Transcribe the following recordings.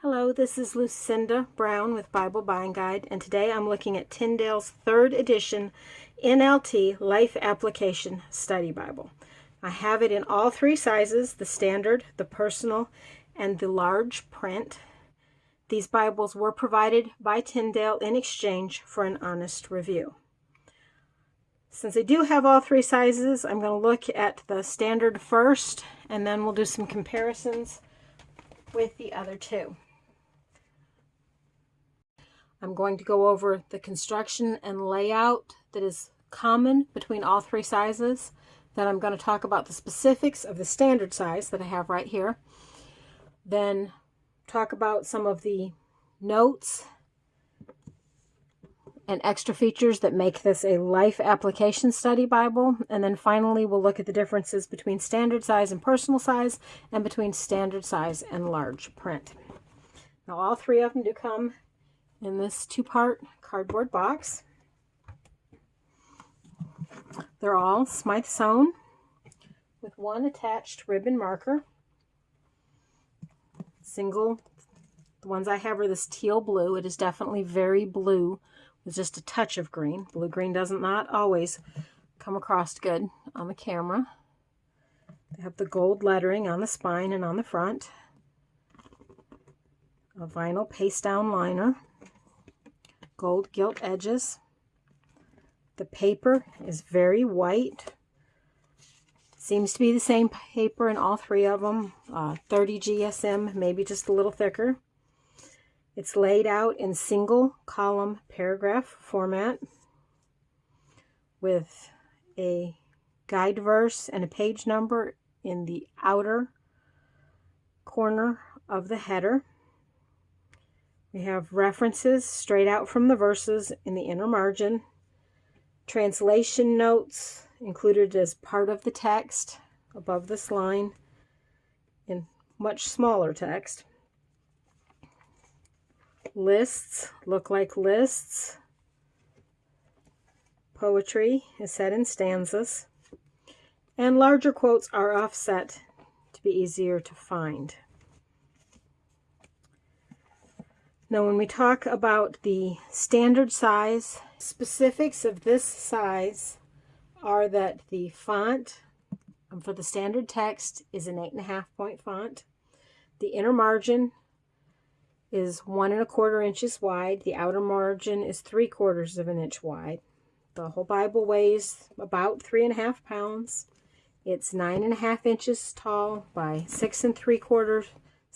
Hello, this is Lucinda Brown with Bible Buying Guide, and today I'm looking at Tyndale's 3rd edition NLT Life Application Study Bible. I have it in all 3 sizes, the standard, the personal, and the large print. These Bibles were provided by Tyndale in exchange for an honest review. Since I do have all 3 sizes, I'm going to look at the standard first, and then we'll do some comparisons with the other 2. I'm going to go over the construction and layout that is common between all 3 sizes. Then I'm going to talk about the specifics of the standard size that I have right here. Then talk about some of the notes and extra features that make this a life application study Bible. And then finally we'll look at the differences between standard size and personal size, and between standard size and large print. Now all 3 of them do come in this 2-part cardboard box. They're all Smythe sewn with 1 attached ribbon marker. Single. The ones I have are this teal blue. It is definitely very blue with just a touch of green. Blue-green does not always come across good on the camera. They have the gold lettering on the spine and on the front. A vinyl paste down liner. Gold gilt edges. The paper is very white. Seems to be the same paper in all 3 of them. 30 GSM, maybe just a little thicker. It's laid out in single column paragraph format with a guide verse and a page number in the outer corner of the header. We have references straight out from the verses in the inner margin. Translation notes included as part of the text above this line in much smaller text. Lists look like lists. Poetry is set in stanzas. And larger quotes are offset to be easier to find. Now when we talk about the standard size, specifics of this size are that the font for the standard text is an 8.5 point font. The inner margin is 1 1/4 inches wide. The outer margin is 3/4 of an inch wide. The whole Bible weighs about 3.5 pounds. It's 9.5 inches tall by 6 3/4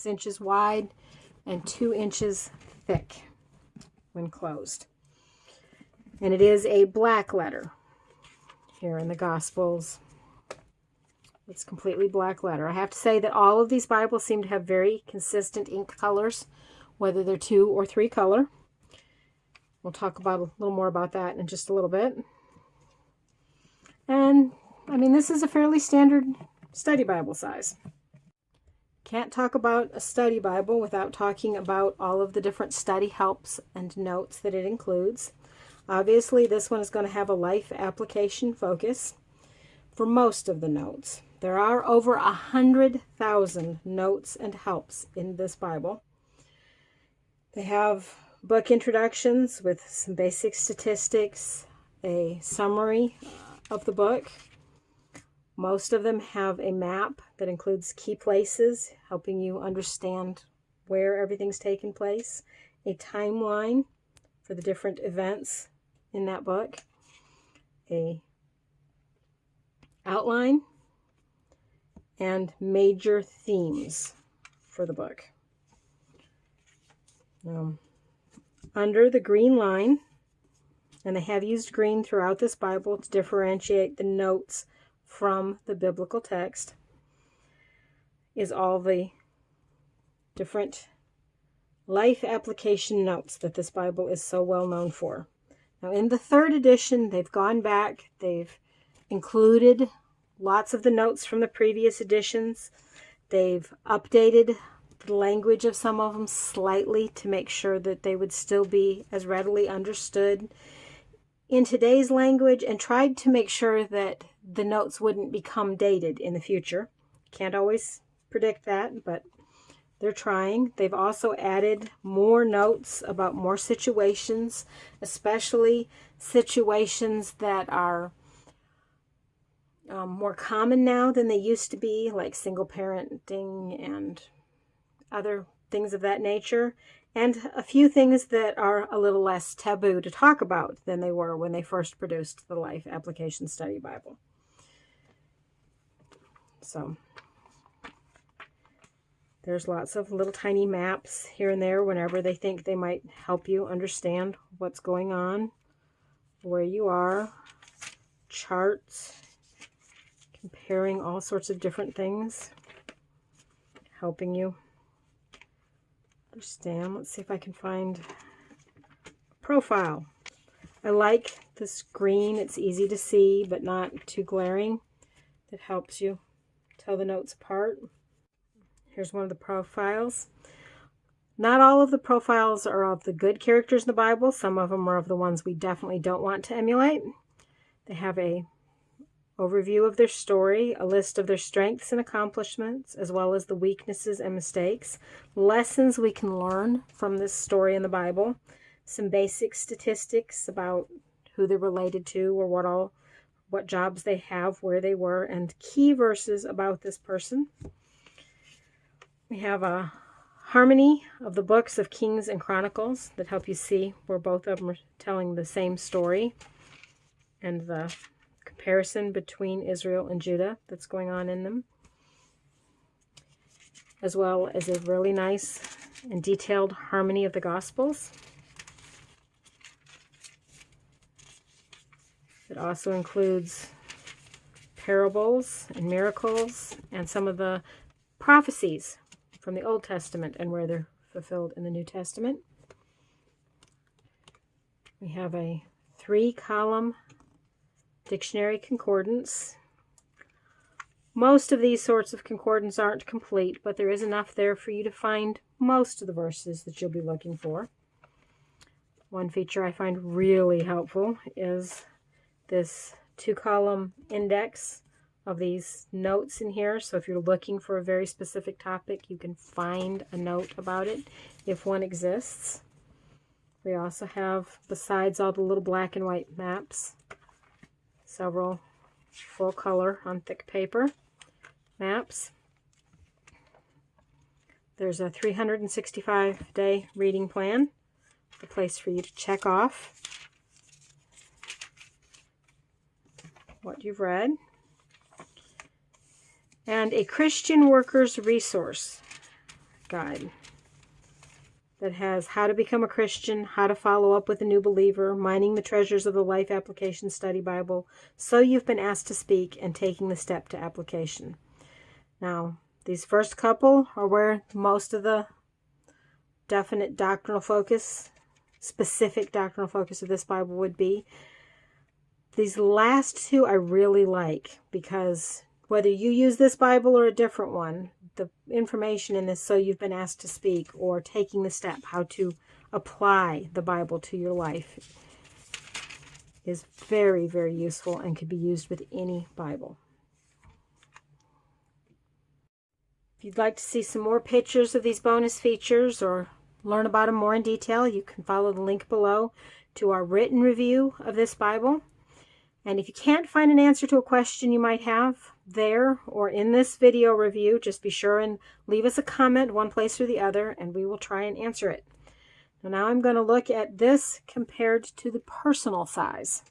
inches wide and 2 inches thick when closed. And it is a black letter. Here in the Gospels, it's completely black letter. I have to say that all of these Bibles seem to have very consistent ink colors, whether they're 2 or 3 color. We'll talk about a little more about that in just a little bit. And I mean, this is a fairly standard study Bible size. Can't talk about a study Bible without talking about all of the different study helps and notes that it includes. Obviously, this one is going to have a life application focus for most of the notes. There are over 100,000 notes and helps in this Bible. They have book introductions with some basic statistics, a summary of the book. Most of them have a map that includes key places, helping you understand where everything's taken place, a timeline for the different events in that book, a outline, and major themes for the book. Under the green line, and they have used green throughout this Bible to differentiate the notes from the biblical text, is all the different life application notes that this Bible is so well known for. Now in the 3rd edition, they've gone back, they've included lots of the notes from the previous editions. They've updated the language of some of them slightly to make sure that they would still be as readily understood in today's language, and tried to make sure that the notes wouldn't become dated in the future. Can't always predict that, but They're trying. They've also added more notes about more situations, especially situations that are more common now than they used to be, like single parenting and other things of that nature, and a few things that are a little less taboo to talk about than they were when they first produced the Life Application Study Bible. So there's lots of little tiny maps here and there whenever they think they might help you understand what's going on, where you are, charts, comparing all sorts of different things, helping you understand. Let's see if I can find a profile. I like this green. It's easy to see, but not too glaring. It helps you tell the notes apart. Here's one of the profiles. Not all of the profiles are of the good characters in the Bible. Some of them are of the ones we definitely don't want to emulate. They have a overview of their story, a list of their strengths and accomplishments, as well as the weaknesses and mistakes, lessons we can learn from this story in the Bible, some basic statistics about who they're related to or what jobs they have, where they were, and key verses about this person. We have a harmony of the books of Kings and Chronicles that help you see where both of them are telling the same story, and the comparison between Israel and Judah that's going on in them, as well as a really nice and detailed harmony of the Gospels. It also includes parables and miracles and some of the prophecies from the Old Testament and where they're fulfilled in the New Testament. We have a 3-column dictionary concordance. Most of these sorts of concordance aren't complete, but there is enough there for you to find most of the verses that you'll be looking for. One feature I find really helpful is this 2-column index of these notes in here. So if you're looking for a very specific topic, you can find a note about it if one exists. We also have, besides all the little black and white maps, several full color on thick paper maps. There's a 365-day reading plan, a place for you to check off what you've read, and a Christian Workers Resource Guide that has how to become a Christian, how to follow up with a new believer, mining the treasures of the Life Application Study Bible, So You've Been Asked to Speak, and taking the step to application. Now, these first couple are where most of the definite doctrinal focus, specific doctrinal focus of this Bible would be. These last two I really like, because whether you use this Bible or a different one, the information in this So You've Been Asked to Speak, or taking the step, how to apply the Bible to your life, is very, very useful and could be used with any Bible. If you'd like to see some more pictures of these bonus features or learn about them more in detail, you can follow the link below to our written review of this Bible. And if you can't find an answer to a question you might have there or in this video review, just be sure and leave us a comment one place or the other, and we will try and answer it. Now I'm going to look at this compared to the personal size.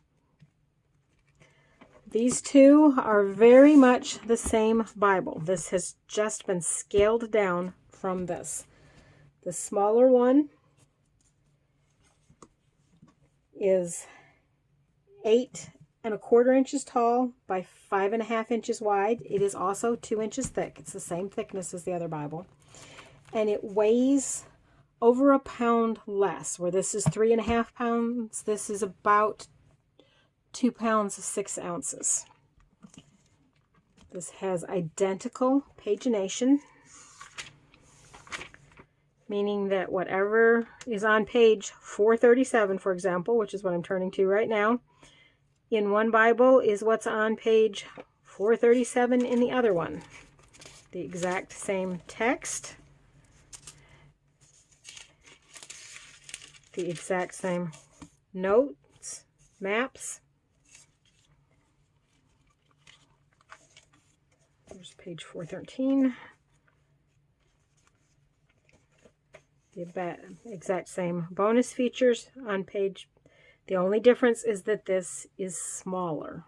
These two are very much the same Bible. This has just been scaled down from this. The smaller one is 8¼ inches tall by 5½ inches wide. It is also 2 inches thick. It's the same thickness as the other Bible. And it weighs over a pound less. Where this is 3½ pounds, this is about 2 pounds 6 ounces. This has identical pagination, meaning that whatever is on page 437, for example, which is what I'm turning to right now, in one Bible is what's on page 437 in the other one. The exact same text, the exact same notes, maps. Here's page 413. The exact same bonus features on page. The only difference is that this is smaller.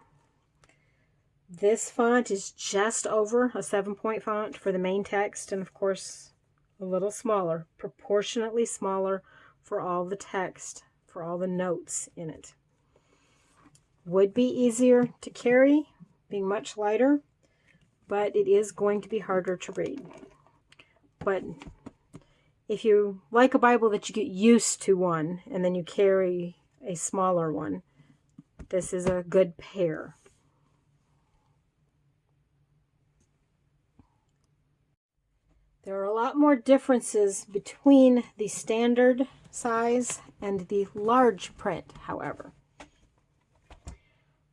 This font is just over a 7-point font for the main text, and of course a little smaller, proportionately smaller for all the text, for all the notes in it. Would be easier to carry, being much lighter, but it is going to be harder to read. But if you like a Bible that you get used to one and then you carry a smaller one, this is a good pair. There are a lot more differences between the standard size and the large print, however.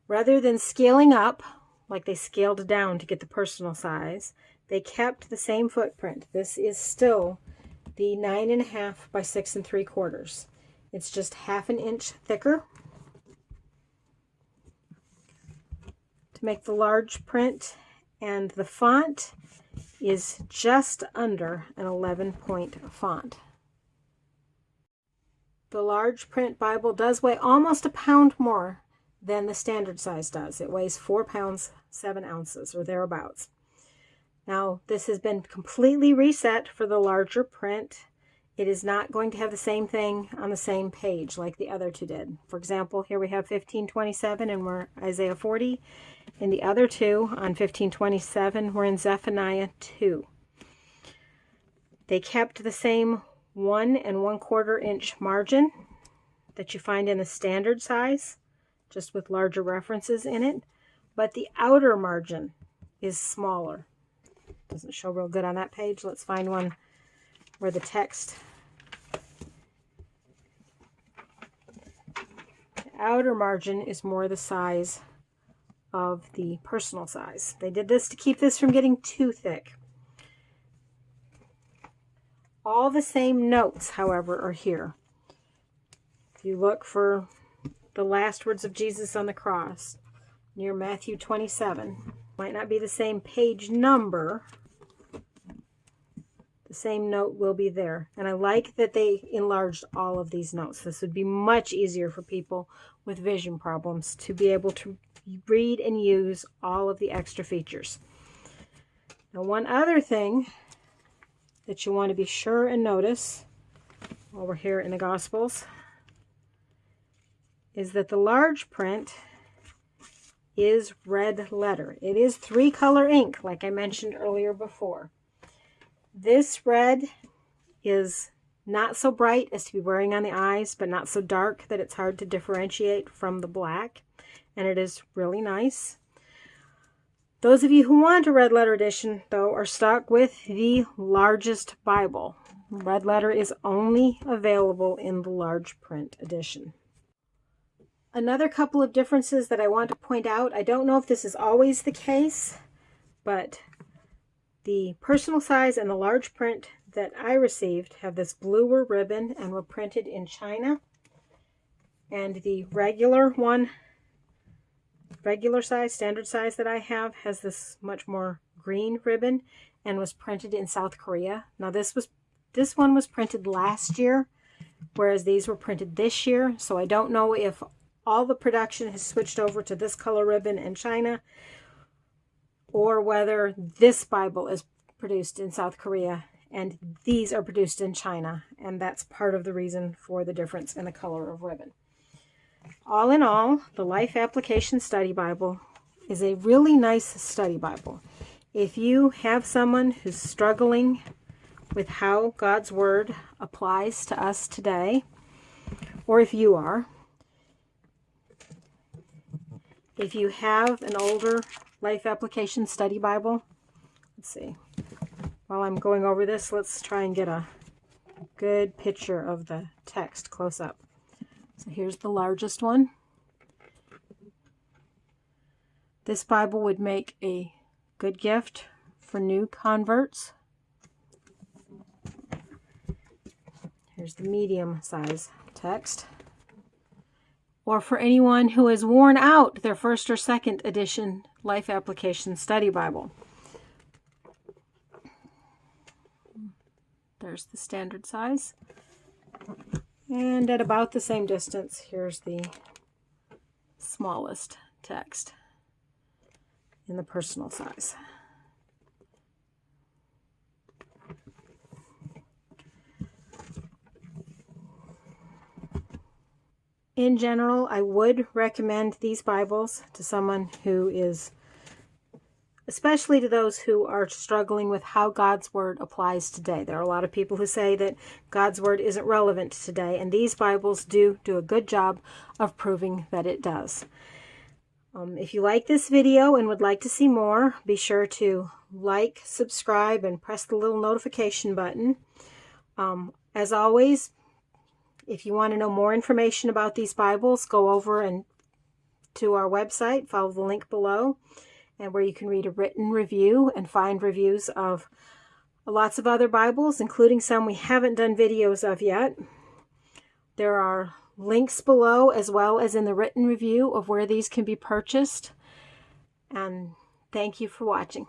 Rather than scaling up, like they scaled down to get the personal size, they kept the same footprint. This is still the 9.5 by 6 3/4. It's just 1/2 inch thicker. To make the large print, and the font is just under an 11-point font. The large print Bible does weigh almost a pound more than the standard size does. It weighs 4 pounds 7 ounces or thereabouts. Now this has been completely reset for the larger print. It is not going to have the same thing on the same page like the other two did. For example, here we have 1527 and we're Isaiah 40. And the other two on 1527 were in Zephaniah 2. They kept the same 1 1/4 inch margin that you find in the standard size, just with larger references in it, but the outer margin is smaller. Doesn't show real good on that page. Let's find one where the text, the outer margin is more the size of the personal size. They did this to keep this from getting too thick. All the same notes, however, are here. If you look for the last words of Jesus on the cross near Matthew 27, might not be the same page number, the same note will be there. And I like that they enlarged all of these notes. This would be much easier for people with vision problems to be able to read and use all of the extra features. Now, one other thing that you want to be sure and notice while we're here in the Gospels is that the large print is red letter. It is 3-color ink, like I mentioned earlier before. This red is not so bright as to be wearing on the eyes, but not so dark that it's hard to differentiate from the black. And it is really nice. Those of you who want a red letter edition, though, are stuck with the largest Bible. Red letter is only available in the large print edition. Another couple of differences that I want to point out, I don't know if this is always the case, but the personal size and the large print that I received have this bluer ribbon and were printed in China. And the regular one, regular size, standard size that I have has this much more green ribbon and was printed in South Korea. Now this one was printed last year, whereas these were printed this year. So I don't know if all the production has switched over to this color ribbon in China, or whether this Bible is produced in South Korea and these are produced in China, and that's part of the reason for the difference in the color of ribbon. All in all, the Life Application Study Bible is a really nice study Bible. If you have someone who's struggling with how God's Word applies to us today, or if you are, if you have an older Life Application Study Bible, let's see, while I'm going over this, let's try and get a good picture of the text close up. So here's the largest one. This Bible would make a good gift for new converts. Here's the medium size text, or for anyone who has worn out their first or second edition Life Application Study Bible. There's the standard size. And at about the same distance, here's the smallest text in the personal size. In general, I would recommend these Bibles to someone who is, especially to those who are struggling with how God's Word applies today. There are a lot of people who say that God's Word isn't relevant today, and these Bibles do a good job of proving that it does. If you like this video and would like to see more, be sure to like, subscribe, and press the little notification button. As always, if you want to know more information about these Bibles, go over and to our website, follow the link below, and where you can read a written review and find reviews of lots of other Bibles, including some we haven't done videos of yet. There are links below as well as in the written review of where these can be purchased. And thank you for watching.